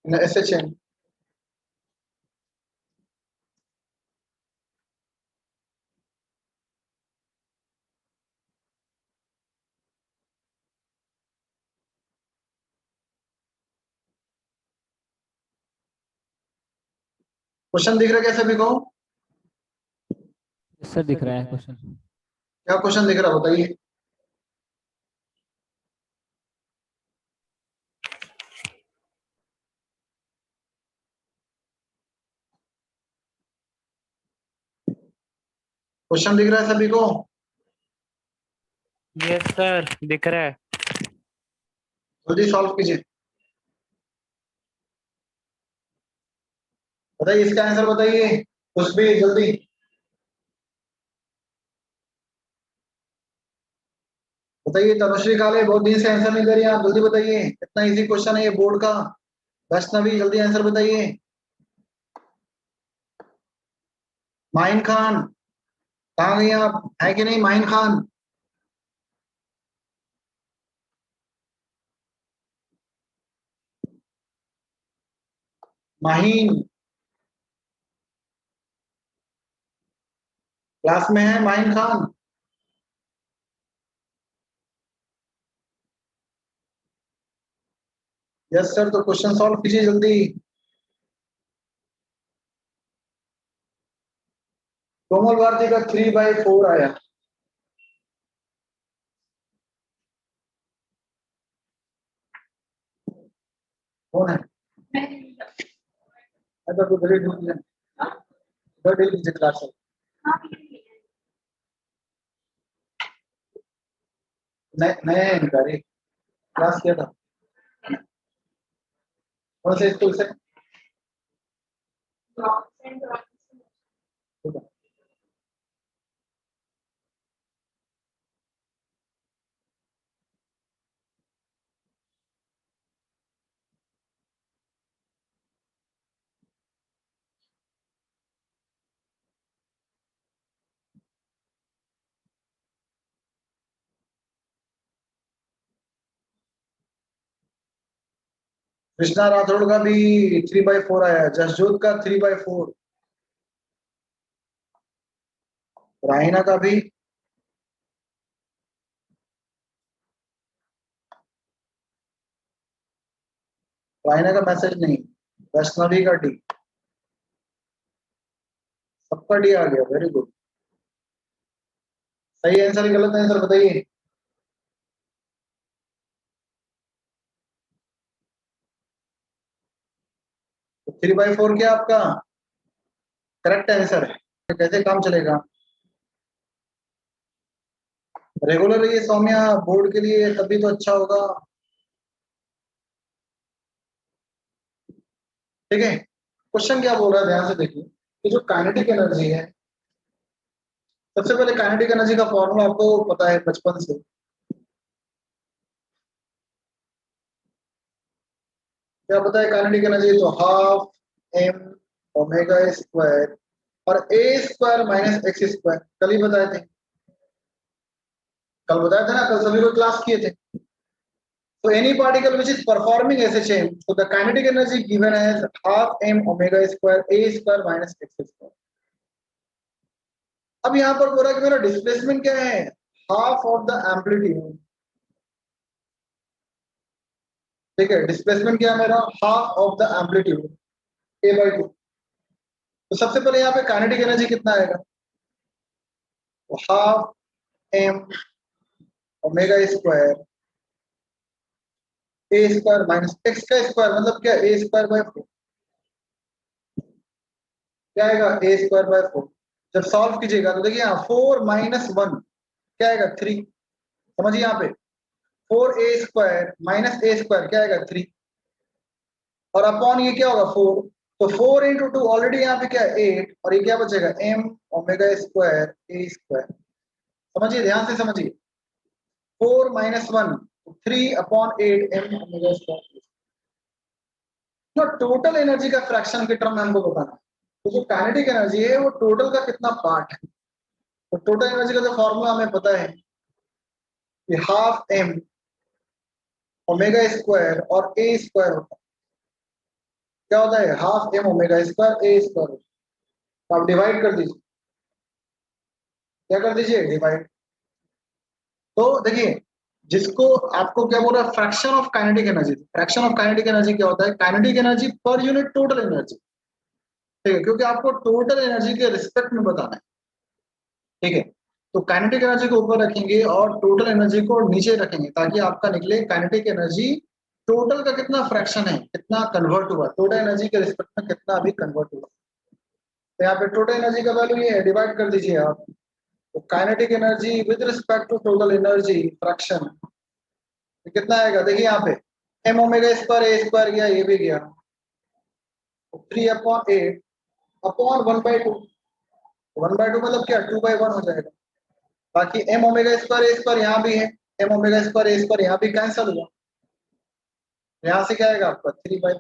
एसएचएम। क्वेश्चन दिख रहा है क्या सभी को? सर दिख रहा है क्वेश्चन। क्या क्वेश्चन दिख रहा है बताइए। क्वेश्चन दिख रहा है सभी को? यस सर, दिख रहा है। जल्दी सॉल्व कीजिए, बताइए इसका आंसर बताइए, कुछ भी जल्दी। बताइए तनुश्री काले, बहुत दिन से आंसर नहीं दे रही आप, जल्दी बताइए, कितना इजी क्वेश्चन है ये बोर्ड का। वैष्णवी जल्दी आंसर बताइए। माइन खान, कहाँ गई आप, है कि नहीं माइन खान? माहीन क्लास में है, माइन खान? यस सर, तो क्वेश्चन सॉल्व कीजिए जल्दी। कोमल भारती का 3/4 आया। कौन है? तो डिलीट कीजिए क्लास से। नए हैं इनका, क्लास किया था कौन से स्कूल से? कृष्णा राठौड़ का भी 3/4 आया, जसजोत का 3/4, राहिना का भी, राहिना का मैसेज नहीं, वैष्णवी का डी, सबका डी आ गया, वेरी गुड। सही आंसर गलत आंसर बताइए। तो 3/4 क्या आपका करेक्ट आंसर है? तो कैसे काम चलेगा? रेगुलर रहिए सौम्या, बोर्ड के लिए तभी तो अच्छा होगा, ठीक है। क्वेश्चन क्या बोल रहा है ध्यान से देखिए, कि जो काइनेटिक एनर्जी है, सबसे पहले काइनेटिक एनर्जी का फॉर्मूला आपको पता है बचपन से, क्या पता है काइनेटिक एनर्जी? तो 12m ओमेगा² और a² - x², कल ही बताए थे, कल बताया था ना, कल सभी को क्लास किए थे। So any particle which is performing SHM, so the kinetic energy given as 12m² a² - x²। अब यहाँ पर बोला कि मेरा डिस्प्लेसमेंट क्या है, हाफ ऑफ द एम्पलीट्यूड, ठीक है। डिस्प्लेसमेंट क्या है मेरा, half of the amplitude a/2। तो सबसे पहले यहाँ पे काइनेटिक एनर्जी कितना आएगा, तो 12m ओमेगा² a² - x² मतलब क्या, a²/4, क्या आएगा a²/4। जब सॉल्व कीजिएगा तो देखिए यहाँ 4 - 1 क्या आएगा 3। समझिए यहाँ पे 4a² - a² क्या आएगा 3 और अपॉन ये क्या होगा 4। तो 4 × 2 ऑलरेडी यहाँ पे क्या है 8 और ये क्या बचेगा m ओमेगा² a²। समझिए ध्यान से समझिए 4 - 1 3/8 m ओमेगा²। तो टोटल एनर्जी का फ्रैक्शन के टर्म में हमको बताना है। तो जो काइनेटिक एनर्जी है वो टोटल का कितना पार्ट है। तो टोटल एनर्जी का जो फॉर्मूला हमें पता है कि हाफ m ओमेगा² और a² होता है। क्या होता है हाफ m ओमेगा² a²। तो आप डिवाइड कर दीजिए। क्या कर दीजिए डिवाइड। तो देखिए जिसको आपको क्या बोल रहा है fraction of kinetic energy. Fraction of kinetic energy क्या होता है kinetic energy per unit total energy. ठीक है क्योंकि आपको टोटल एनर्जी के रिस्पेक्ट में बताना है। ठीक है तो काइनेटिक एनर्जी को ऊपर रखेंगे और टोटल एनर्जी को नीचे रखेंगे ताकि आपका निकले काइनेटिक एनर्जी टोटल का कितना फ्रैक्शन है कितना कन्वर्ट हुआ टोटल एनर्जी के रिस्पेक्ट में कितना अभी कन्वर्ट हुआ। तो यहाँ पे टोटल एनर्जी का वैल्यू ये है डिवाइड कर दीजिए आप। तो kinetic energy with respect to total energy fraction कितना आएगा देखिए यहाँ पे m ओमेगा² a² गया ये भी गया 3/8 अपॉन 1/2। 1/2 मतलब क्या 2/1 हो जाएगा। बाकी m ओमेगा² a² यहाँ भी है m ओमेगा² a² यहाँ भी कैंसिल हुआ। यहाँ से क्या आएगा आपका 3/4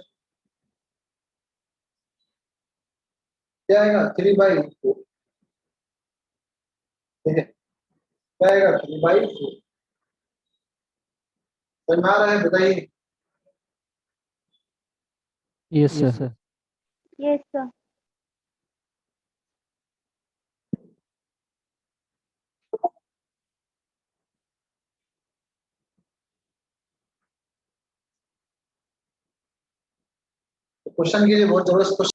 क्या आएगा 3/4। ठीक है क्या आएगा 3/4। समझ में आ रहा है बताइए। Yes sir. Yes, sir. तो क्वेश्चन कीजिए बहुत जबरदस्त क्वेश्चन।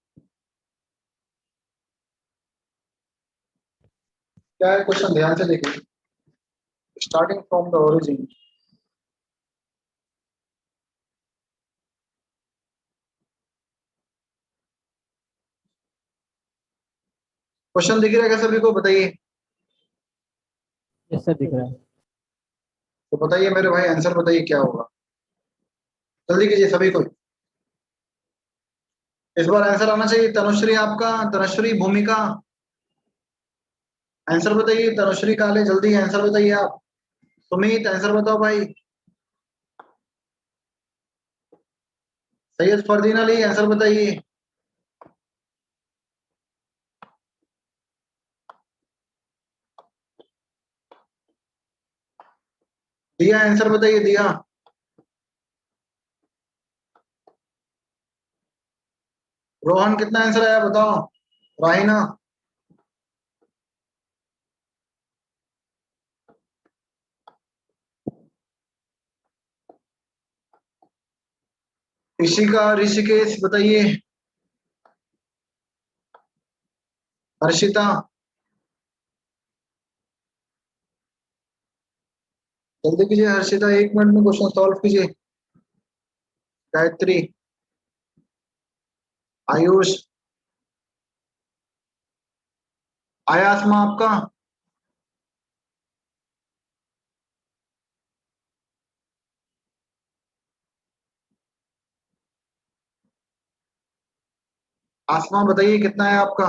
क्या है क्वेश्चन ध्यान से देखिए starting from the origin. Question दिख रहा है क्या सभी को बताइए। यस सर दिख रहा है। तो बताइए मेरे भाई आंसर बताइए क्या होगा। जल्दी कीजिए सभी को। इस बार आंसर आना चाहिए। तनुश्री आपका तनुश्री भूमिका आंसर बताइए। तनुश्री काले जल्दी आंसर बताइए आप। सुमित आंसर बताओ भाई। सैयद फरदीन अली आंसर बताइए। दिया आंसर बताइए दिया। रोहन कितना आंसर आया बताओ। राहिना ऋषिका ऋषिकेश बताइए। हर्षिता जल्दी कीजिए। हर्षिता 1 मिनट में क्वेश्चन सॉल्व कीजिए। गायत्री आयुष आया आसमा आपका। आसमा बताइए कितना है आपका।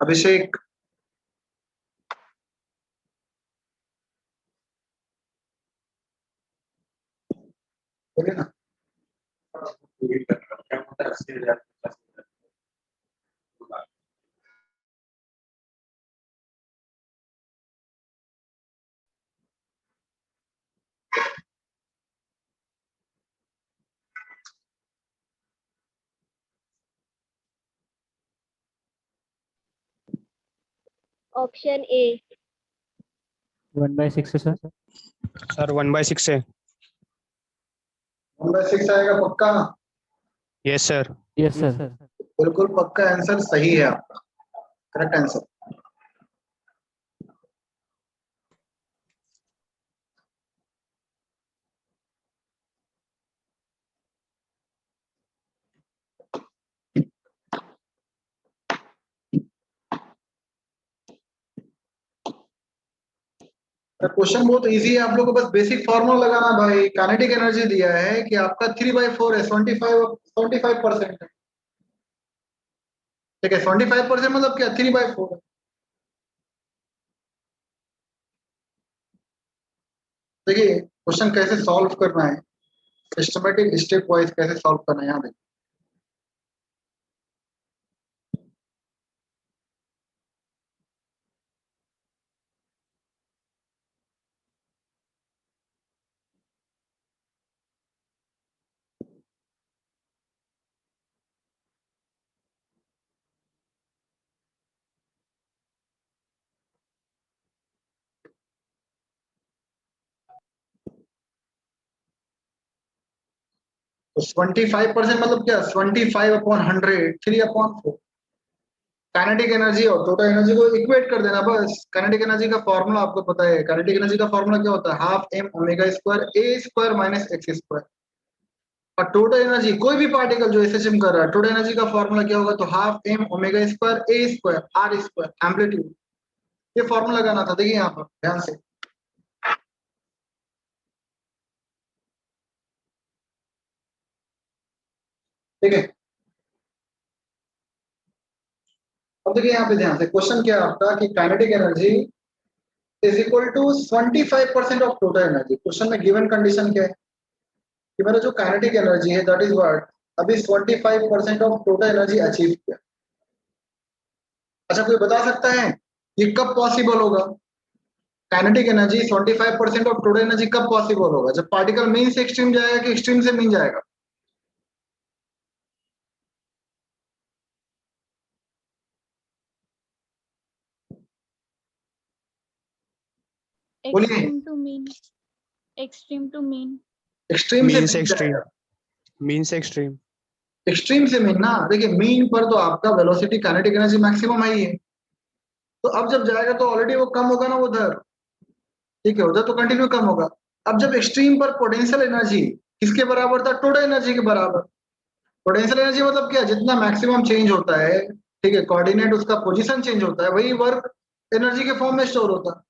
अभिषेक बोलिए ना। Option A. 1/6 है सर। सर 1/6 है। 1/6 आएगा पक्का। Yes sir. Yes sir. बिल्कुल पक्का आंसर सही है आपका करेक्ट आंसर। क्वेश्चन बहुत इजी है, आप लोगों को बस बेसिक फॉर्मूला लगाना भाई। काइनेटिक एनर्जी दिया है कि आपका 3/4 है, 75% है। ठीक है, 75% मतलब क्या, 3/4 है। देखिए क्वेश्चन कैसे सॉल्व करना है, सिस्टमेटिक स्टेप वाइज कैसे सॉल्व करना है, यहाँ देखिए। तो 25% मतलब क्या, 25/100, 3/4। काइनेटिक एनर्जी और टोटल एनर्जी को इक्वेट कर देना बस। काइनेटिक एनर्जी का फॉर्मूला आपको पता है, काइनेटिक एनर्जी का फॉर्मूला क्या होता है, ½ m omega square a² - x²। और टोटल एनर्जी, कोई भी पार्टिकल जो एसएचएम कर रहा है, टोटल एनर्जी का फॉर्मूला क्या होगा, तो ½ m omega square a² r², amplitude. ये फॉर्मूला लगाना था, देखिए यहाँ पर ध्यान से। ठीक है, अब देखिए यहाँ पे ध्यान से, क्वेश्चन क्या है आपका कि kinetic energy is equal to 25% of total energy. Question में गिवन कंडीशन क्या है कि मेरा जो काइनेटिक एनर्जी है दैट इज व्हाट, अभी 25% ऑफ टोटल एनर्जी अचीव किया। अच्छा कोई बता सकता है ये कब पॉसिबल होगा, kinetic energy 25% of total energy कब पॉसिबल होगा, जब पार्टिकल मीन से एक्सट्रीम जाएगा कि एक्सट्रीम से मीन जाएगा? बोलिए। Extreme to mean. Extreme to mean. Extreme mean से से मीन एक्सट्रीम, जाएगा, मीन से एक्सट्रीम। एक्सट्रीम से मीन ना। देखिए मीन पर तो आपका वेलोसिटी काइनेटिक एनर्जी मैक्सिमम है ही है, तो अब जब जाएगा तो ऑलरेडी वो कम होगा ना उधर। ठीक है, उधर तो कंटिन्यू कम होगा। अब जब एक्सट्रीम पर पोटेंशियल एनर्जी किसके बराबर था, टोटल एनर्जी के बराबर। पोटेंशियल एनर्जी मतलब क्या, जितना मैक्सिमम चेंज होता है, ठीक है, कोऑर्डिनेट उसका पोजीशन चेंज होता है, वही वर्क एनर्जी के फॉर्म में स्टोर होता है।